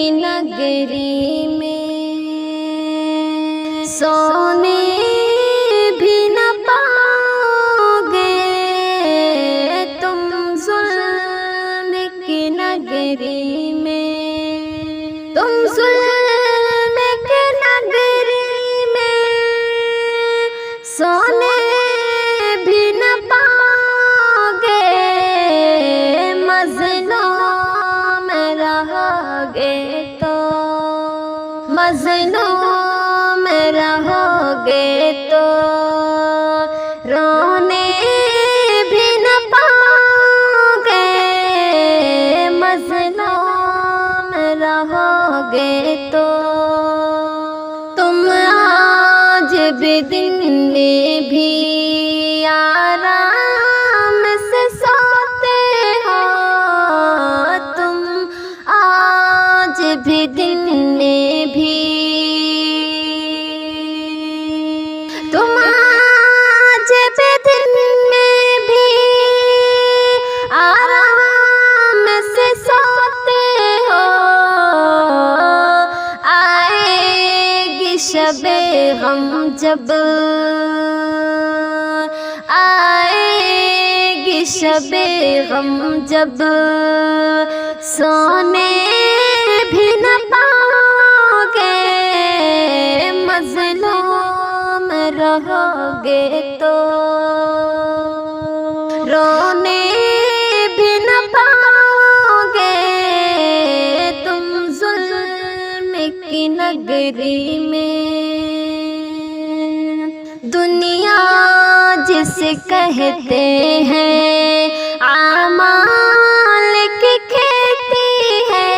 की नगरी में सोने भी न पाओगे तुम जुल्म की नगरी में। तुम जुल्म की नगरी में सोने भी न पाओगे, मज़लूम रहोगे तो, मज़लूम रहोगे तो रोने भी न पाओगे, मज़लूम रहोगे तो। तुम आज भी दिन में भी आराम से सोते हो, तुम आज भी दिन में भी, तुम आज भी दिन में भी आराम से सोते हो। आएगी शबे गम जब, आएगी शबे गम जब सोने भी न पाओगे, मज़लूम रहोगे तो रोने भी न पाओगे तुम जुल्म की नगरी में। दुनिया जिसे कहते हैं आमाल की खेती है,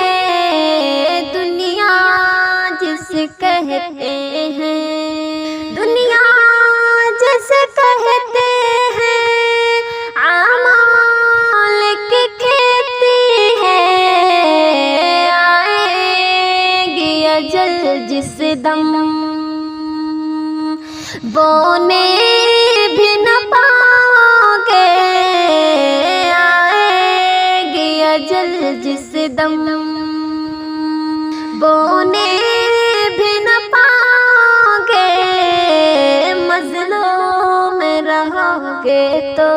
दुनिया जिसे कहते हैं, दुनिया जिसे कहते हैं आमाल की खेती है। आएगी अजल जिस दम बोने भी न पाओगे, आएगी अजल जिस दम बोने भी न पाओगे, मज़लूम रहोगे तो।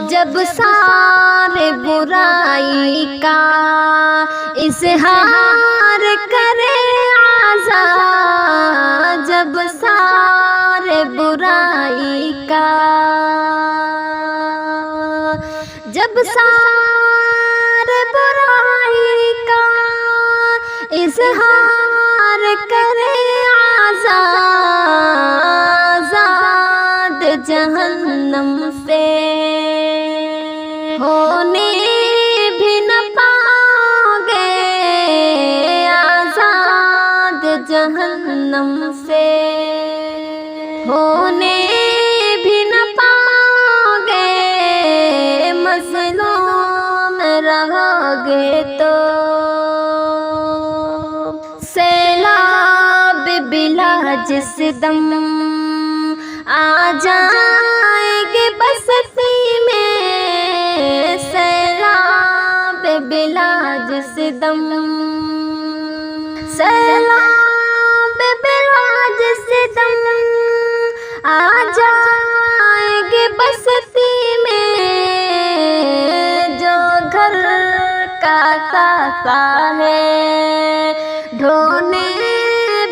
जब सारे बुराई का इज़हार करे आज़ाद, जब सारे बुराई का, जब सारे बुराई का इज़हार करे आज़ाद जहन्नम से होने भी न पाओगे, आज़ाद जहन्नम से होने भी न पाओगे, मज़लूम रहोगे तो। सैलाब बिला जिस दम आ जाएंगे बस्ती में, सैलाब बिला जिस दम, सैलाब बिला जिस दम आ जाएंगे बस्ती में, जो घर का सासा है ढोने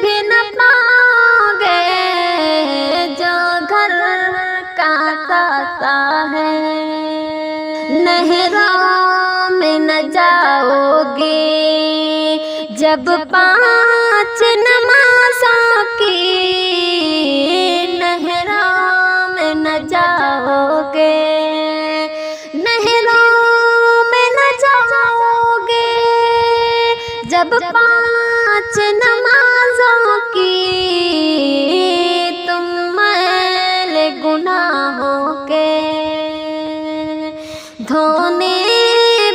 भी न पाओगे, जो घर का सासा है। नहरों में न जाओगे जब 5 नमाज़ों की, नहरों में न जाओगे, नहरों में न जाओगे जब 5 नमाज़ों की, तुम मैले गुनाहों के धोने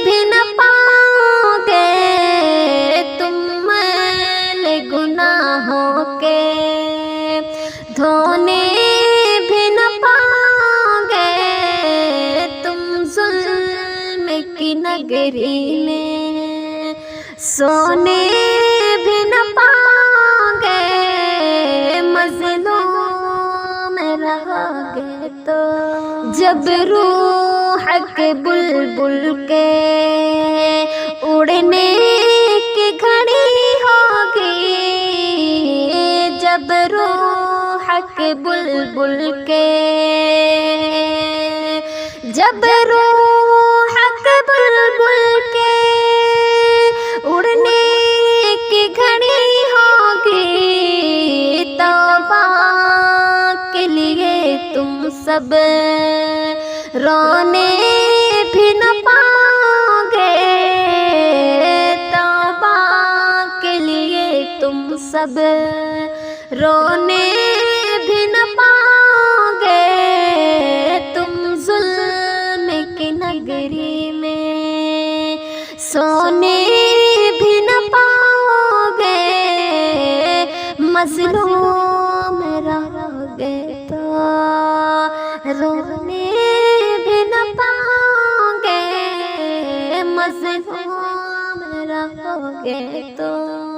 भी न पाओगे, तुम मैले गुनाहों के धोने भी न पाओगे, तुम जुल्म की नगरी में सोने भी न पाओगे मजलूम रहोगे तो। जब रूह के बुलबुल के उड़ने की घड़ी होगी, जब रूह के बुलबुल के, जब रूह के बुलबुल के उड़ने की घड़ी होगी, तौबा के लिए तुम सब रोने भी न पाओगे, तौबा के लिए तुम सब रोने भी न पाओगे। तुम जुल्म की नगरी में सोने भी न पाओगे, मजलूम रहोगे तो रोने भी न पाओगे, मजलूम रहोगे तो।